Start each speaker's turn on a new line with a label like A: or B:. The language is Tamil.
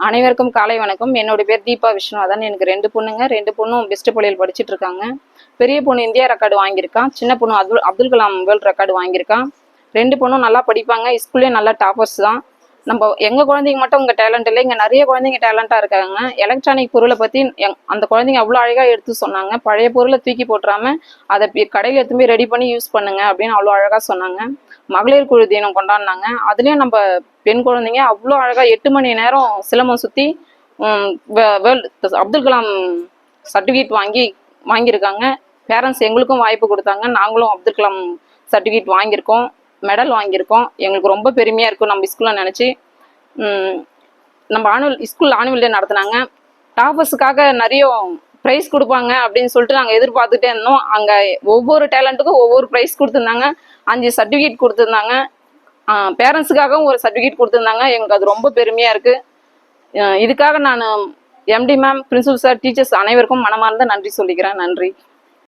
A: அனைவருக்கும் காலை வணக்கம். என்னோட பேர் தீபா விஷ்ணுவர்தன். எனக்கு 2 பொண்ணுங்க. 2 பொண்ணும் பெஸ்ட் பொலியல் படிச்சுட்டு இருக்காங்க. பெரிய பொண்ணு இந்தியா ரெக்கார்டு வாங்கியிருக்கான். சின்ன பொண்ணு அப்துல் கலாம் வேர்ல்டு ரெக்கார்டு வாங்கியிருக்கான். 2 பொண்ணும் நல்லா படிப்பாங்க. ஸ்கூல்லேயே நல்லா டாப்பர்ஸ் தான். நம்ம எங்கள் குழந்தைங்க மட்டும் உங்கள் டேலண்ட் இல்லை, இங்கே நிறைய குழந்தைங்க டேலண்ட்டாக இருக்காங்க. எலக்ட்ரானிக் பொருளை பற்றி அந்த குழந்தைங்க அவ்வளோ அழகாக எடுத்து சொன்னாங்க. பழைய பொருளை தூக்கி போட்டுறாம அதை கடையில் எடுத்து போய் ரெடி பண்ணி யூஸ் பண்ணுங்க அப்படின்னு அவ்வளோ அழகாக சொன்னாங்க. மகளிர் குழு தினம் கொண்டாடினாங்க. அதுலேயும் நம்ம பெண் குழந்தைங்க அவ்வளோ அழகாக 8 மணி நேரம் சிலம்பம் சுற்றி வேர்ல்டு அப்துல் கலாம் சர்டிஃபிகேட் வாங்கியிருக்காங்க. பேரண்ட்ஸ் எங்களுக்கும் வாய்ப்பு கொடுத்தாங்க. நாங்களும் அப்துல் கலாம் சர்டிஃபிகேட் வாங்கியிருக்கோம், மெடல் வாங்கியிருக்கோம். எங்களுக்கு ரொம்ப பெருமையாக இருக்கும் நம்ம ஸ்கூலில் நினச்சி. நம்ம ஸ்கூல் ஆனுவல் டே நடத்தினாங்க. டாப்பர்ஸுக்காக நிறைய ப்ரைஸ் கொடுப்பாங்க அப்படின்னு சொல்லிட்டு நாங்கள் எதிர்பார்த்துட்டே இருந்தோம். அங்கே ஒவ்வொரு டேலண்ட்டுக்கும் ஒவ்வொரு ப்ரைஸ் கொடுத்துருந்தாங்க. 5 சர்டிஃபிகேட் கொடுத்துருந்தாங்க. பேரண்ட்ஸுக்காகவும் ஒரு சர்டிஃபிகேட் கொடுத்துருந்தாங்க. எங்களுக்கு அது ரொம்ப பெருமையாக இருக்குது. இதுக்காக நான் MD ma'am, principal sir, teachers அனைவருக்கும் மனமார்ந்த நன்றி சொல்லிக்கிறேன். நன்றி.